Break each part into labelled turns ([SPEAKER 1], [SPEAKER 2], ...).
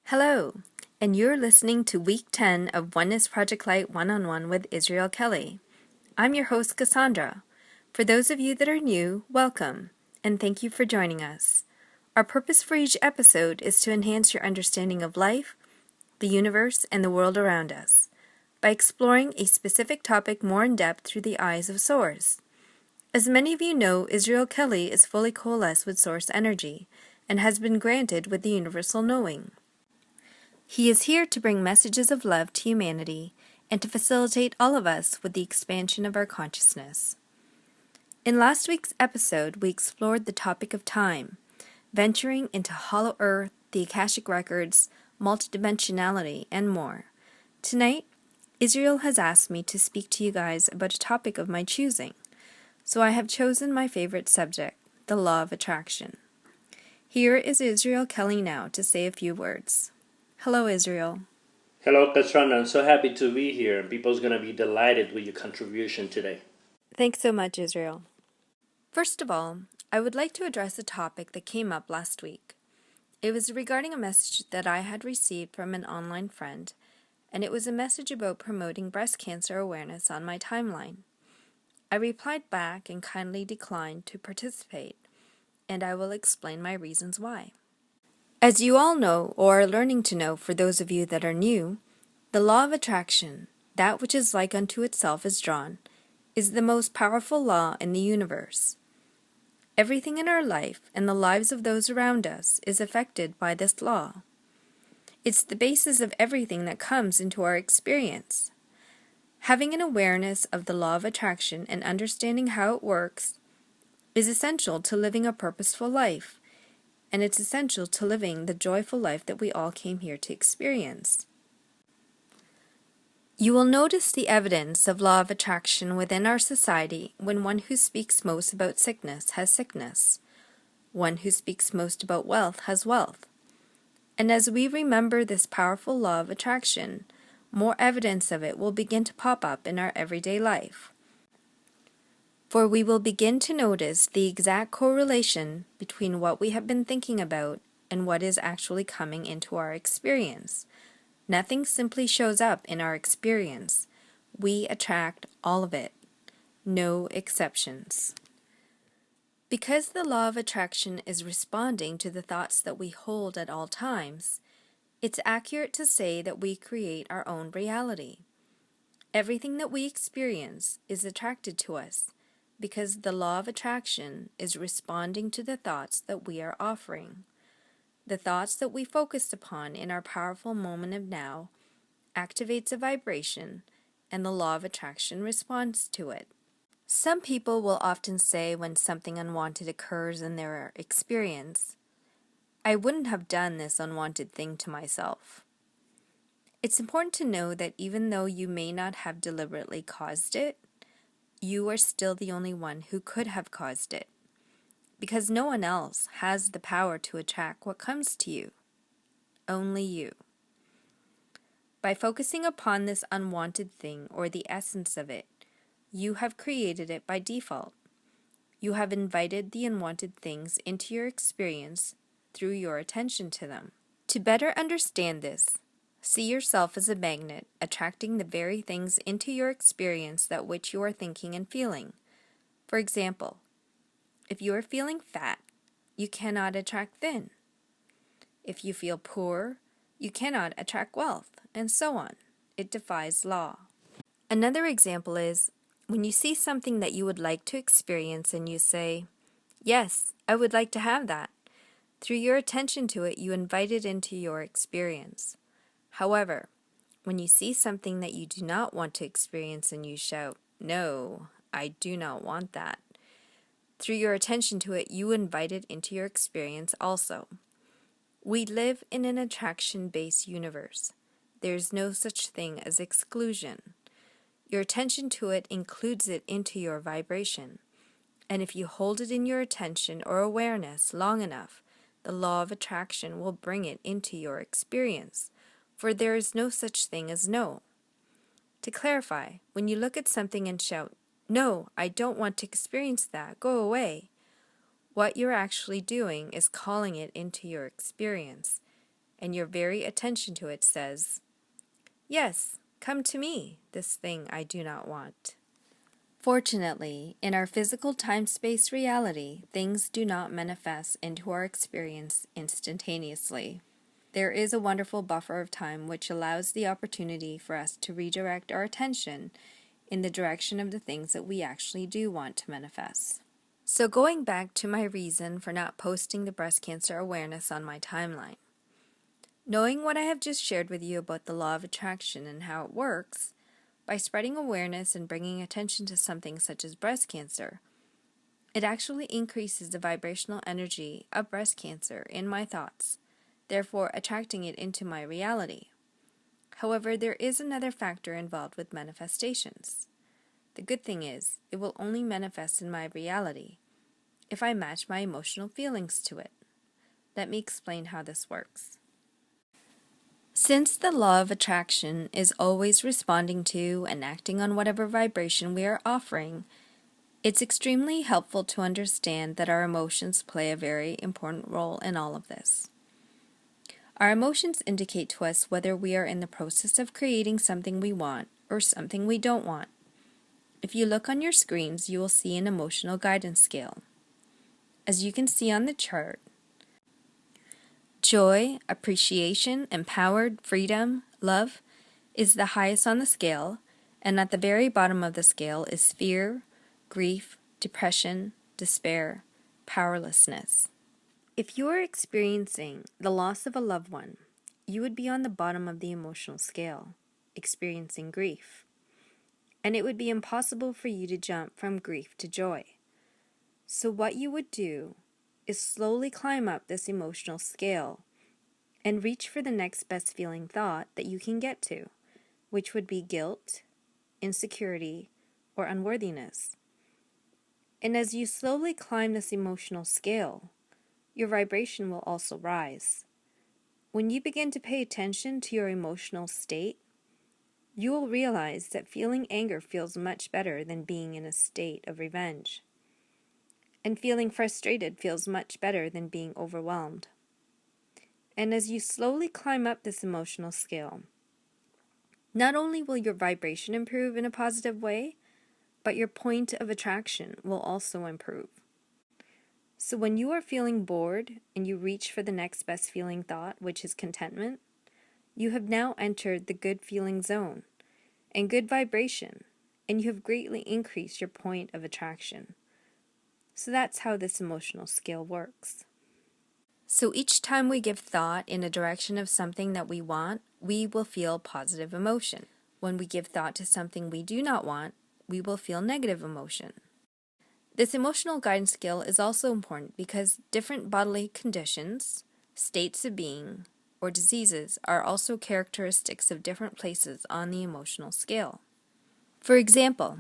[SPEAKER 1] Hello, and you're listening to Week 10 of Oneness Project Light One-on-One with Israel Kelly. I'm your host, Cassandra. For those of you that are new, welcome, and thank you for joining us. Our purpose for each episode is to enhance your understanding of life, the universe, and the world around us, by exploring a specific topic more in depth through the eyes of Source. As many of you know, Israel Kelly is fully coalesced with Source energy, and has been granted with the universal knowing. He is here to bring messages of love to humanity and to facilitate all of us with the expansion of our consciousness. In last week's episode, we explored the topic of time, venturing into Hollow Earth, the Akashic Records, multidimensionality, and more. Tonight, Israel has asked me to speak to you guys about a topic of my choosing, so I have chosen my favorite subject, the law of attraction. Here is Israel Kelly now to say a few words. Hello, Israel.
[SPEAKER 2] Hello, Cassandra. I'm so happy to be here, and people's going to be delighted with your contribution today.
[SPEAKER 1] Thanks so much, Israel. First of all, I would like to address a topic that came up last week. It was regarding a message that I had received from an online friend, and it was a message about promoting breast cancer awareness on my timeline. I replied back and kindly declined to participate, and I will explain my reasons why. As you all know, or are learning to know for those of you that are new, the law of attraction, that which is like unto itself is drawn, is the most powerful law in the universe. Everything in our life and the lives of those around us is affected by this law. It's the basis of everything that comes into our experience. Having an awareness of the law of attraction and understanding how it works is essential to living a purposeful life. And it's essential to living the joyful life that we all came here to experience. You will notice the evidence of law of attraction within our society when one who speaks most about sickness has sickness, one who speaks most about wealth has wealth. And as we remember this powerful law of attraction, more evidence of it will begin to pop up in our everyday life. For we will begin to notice the exact correlation between what we have been thinking about and what is actually coming into our experience. Nothing simply shows up in our experience. We attract all of it. No exceptions. Because the law of attraction is responding to the thoughts that we hold at all times, it's accurate to say that we create our own reality. Everything that we experience is attracted to us, because the law of attraction is responding to the thoughts that we are offering. The thoughts that we focus upon in our powerful moment of now activates a vibration, and the law of attraction responds to it. Some people will often say when something unwanted occurs in their experience, I wouldn't have done this unwanted thing to myself. It's important to know that even though you may not have deliberately caused it, you are still the only one who could have caused it, because no one else has the power to attract what comes to you. Only you. By focusing upon this unwanted thing or the essence of it, you have created it by default. You have invited the unwanted things into your experience through your attention to them. To better understand this, see yourself as a magnet, attracting the very things into your experience that which you are thinking and feeling. For example, if you are feeling fat, you cannot attract thin. If you feel poor, you cannot attract wealth, and so on. It defies law. Another example is when you see something that you would like to experience and you say, yes, I would like to have that. Through your attention to it, you invite it into your experience. However, when you see something that you do not want to experience and you shout, no, I do not want that, through your attention to it, you invite it into your experience also. We live in an attraction-based universe. There is no such thing as exclusion. Your attention to it includes it into your vibration. And if you hold it in your attention or awareness long enough, the law of attraction will bring it into your experience. For there is no such thing as no. To clarify, when you look at something and shout, no, I don't want to experience that, go away, what you're actually doing is calling it into your experience. and your very attention to it says, "Yes, come to me, this thing I do not want." Fortunately, in our physical time-space reality, things do not manifest into our experience instantaneously. There is a wonderful buffer of time which allows the opportunity for us to redirect our attention in the direction of the things that we actually do want to manifest. So going back to my reason for not posting the breast cancer awareness on my timeline. Knowing what I have just shared with you about the law of attraction and how it works, by spreading awareness and bringing attention to something such as breast cancer, it actually increases the vibrational energy of breast cancer in my thoughts, therefore attracting it into my reality. However, there is another factor involved with manifestations. The good thing is, it will only manifest in my reality if I match my emotional feelings to it. Let me explain how this works. Since the law of attraction is always responding to and acting on whatever vibration we are offering, it's extremely helpful to understand that our emotions play a very important role in all of this. Our emotions indicate to us whether we are in the process of creating something we want or something we don't want. If you look on your screens, you will see an emotional guidance scale. As you can see on the chart, joy, appreciation, empowered, freedom, love is the highest on the scale, and at the very bottom of the scale is fear, grief, depression, despair, powerlessness. If you are experiencing the loss of a loved one, you would be on the bottom of the emotional scale, experiencing grief. And it would be impossible for you to jump from grief to joy. So what you would do is slowly climb up this emotional scale and reach for the next best feeling thought that you can get to, which would be guilt, insecurity, or unworthiness. And as you slowly climb this emotional scale, your vibration will also rise. When you begin to pay attention to your emotional state, you will realize that feeling anger feels much better than being in a state of revenge. And feeling frustrated feels much better than being overwhelmed. And as you slowly climb up this emotional scale, not only will your vibration improve in a positive way, but your point of attraction will also improve. So when you are feeling bored and you reach for the next best feeling thought, which is contentment, you have now entered the good feeling zone and good vibration, and you have greatly increased your point of attraction. So that's how this emotional scale works. So each time we give thought in a direction of something that we want, we will feel positive emotion. When we give thought to something we do not want, we will feel negative emotion. This emotional guidance scale is also important because different bodily conditions, states of being, or diseases are also characteristics of different places on the emotional scale. For example,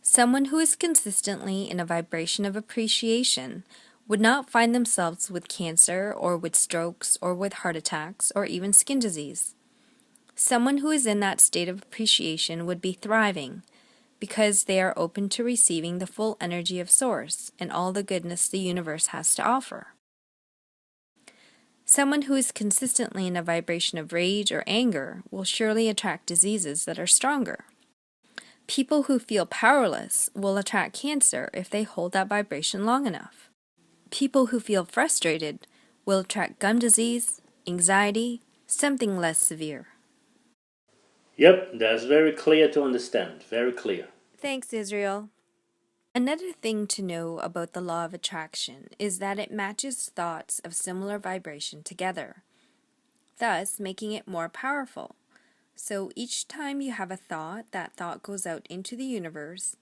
[SPEAKER 1] someone who is consistently in a vibration of appreciation would not find themselves with cancer or with strokes or with heart attacks or even skin disease. Someone who is in that state of appreciation would be thriving because they are open to receiving the full energy of Source and all the goodness the universe has to offer. Someone who is consistently in a vibration of rage or anger will surely attract diseases that are stronger. People who feel powerless will attract cancer if they hold that vibration long enough. People who feel frustrated will attract gum disease, anxiety, something less severe.
[SPEAKER 2] Yep, that's very clear to understand. Very clear.
[SPEAKER 1] Thanks, Israel. Another thing to know about the law of attraction is that it matches thoughts of similar vibration together, thus making it more powerful. So each time you have a thought, that thought goes out into the universe,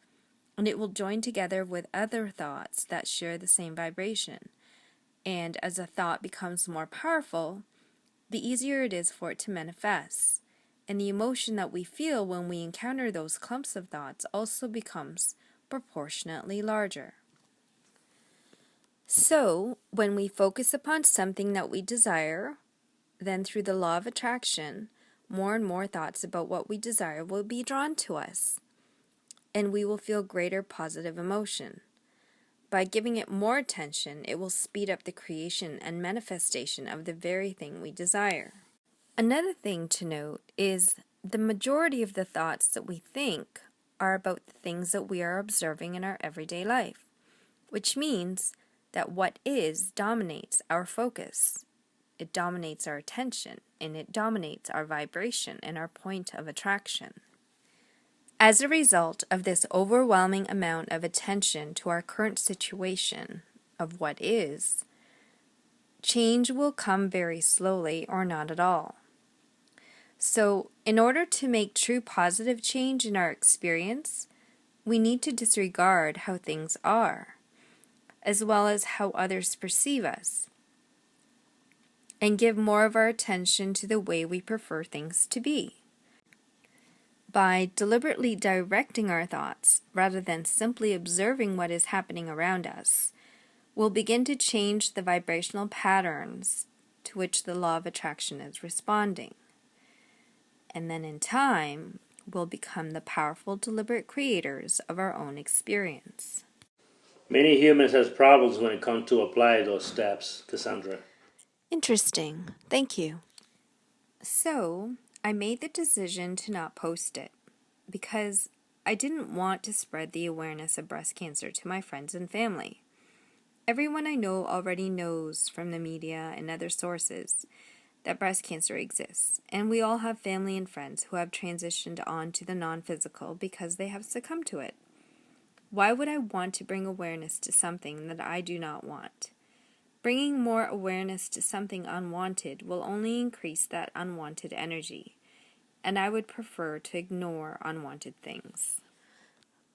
[SPEAKER 1] and it will join together with other thoughts that share the same vibration. And as a thought becomes more powerful, the easier it is for it to manifest. And the emotion that we feel when we encounter those clumps of thoughts also becomes proportionately larger. So, when we focus upon something that we desire, then through the law of attraction, more and more thoughts about what we desire will be drawn to us, and we will feel greater positive emotion. By giving it more attention, it will speed up the creation and manifestation of the very thing we desire. Another thing to note is the majority of the thoughts that we think are about the things that we are observing in our everyday life, which means that what is dominates our focus. It dominates our attention, and it dominates our vibration and our point of attraction. As a result of this overwhelming amount of attention to our current situation of what is, change will come very slowly or not at all. So, in order to make true positive change in our experience, we need to disregard how things are, as well as how others perceive us, and give more of our attention to the way we prefer things to be. By deliberately directing our thoughts, rather than simply observing what is happening around us, we'll begin to change the vibrational patterns to which the law of attraction is responding. And then in time, we'll become the powerful, deliberate creators of our own experience.
[SPEAKER 2] Many humans have problems when it comes to apply those steps, Cassandra.
[SPEAKER 1] Interesting. Thank you. So, I made the decision to not post it because I didn't want to spread the awareness of breast cancer to my friends and family. Everyone I know already knows from the media and other sources that breast cancer exists, and we all have family and friends who have transitioned on to the non-physical because they have succumbed to it. Why would I want to bring awareness to something that I do not want? Bringing more awareness to something unwanted will only increase that unwanted energy, and I would prefer to ignore unwanted things.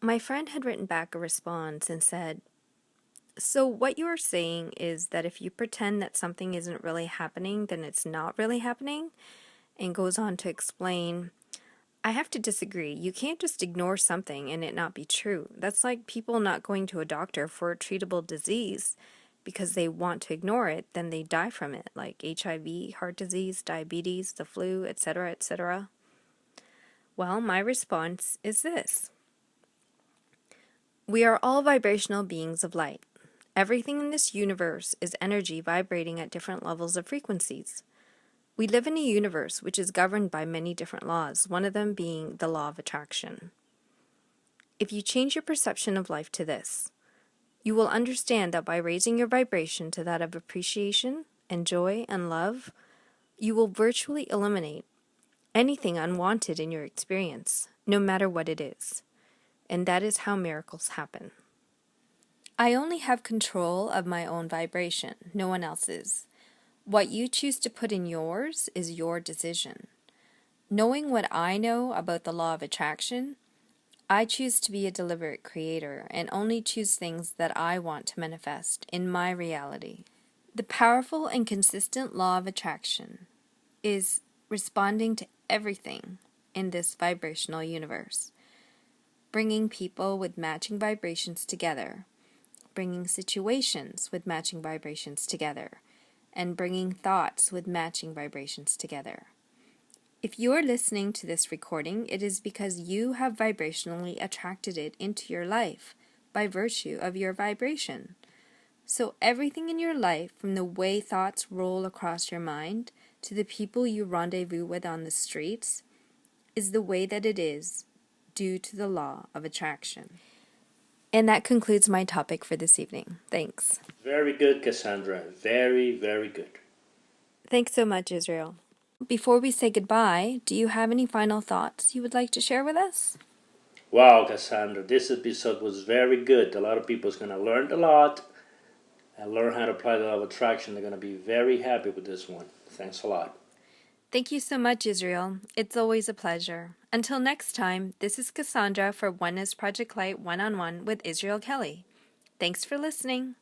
[SPEAKER 1] My friend had written back a response and said, "So what you are saying is that if you pretend that something isn't really happening, then it's not really happening?" And goes on to explain, "I have to disagree. You can't just ignore something and it not be true. That's like people not going to a doctor for a treatable disease because they want to ignore it, then they die from it, like HIV, heart disease, diabetes, the flu, etc., etc." Well, my response is this. We are all vibrational beings of light. Everything in this universe is energy vibrating at different levels of frequencies. We live in a universe which is governed by many different laws, one of them being the law of attraction. If you change your perception of life to this, you will understand that by raising your vibration to that of appreciation and joy and love, you will virtually eliminate anything unwanted in your experience, no matter what it is. And that is how miracles happen. I only have control of my own vibration, no one else's. What you choose to put in yours is your decision. Knowing what I know about the law of attraction, I choose to be a deliberate creator and only choose things that I want to manifest in my reality. The powerful and consistent law of attraction is responding to everything in this vibrational universe, bringing people with matching vibrations together, bringing situations with matching vibrations together, and bringing thoughts with matching vibrations together. If you are listening to this recording, it is because you have vibrationally attracted it into your life by virtue of your vibration. So everything in your life, from the way thoughts roll across your mind to the people you rendezvous with on the streets, is the way that it is due to the law of attraction. And that concludes my topic for this evening. Thanks.
[SPEAKER 2] Very good, Cassandra. Very, very good.
[SPEAKER 1] Thanks so much, Israel. Before we say goodbye, do you have any final thoughts you would like to share with us?
[SPEAKER 2] Wow, Cassandra, this episode was very good. A lot of people is going to learn a lot and learn how to apply the law of attraction. They're going to be very happy with this one. Thanks a lot.
[SPEAKER 1] Thank you so much, Israel. It's always a pleasure. Until next time, this is Cassandra for Oneness Project Light One-on-One with Israel Kelly. Thanks for listening.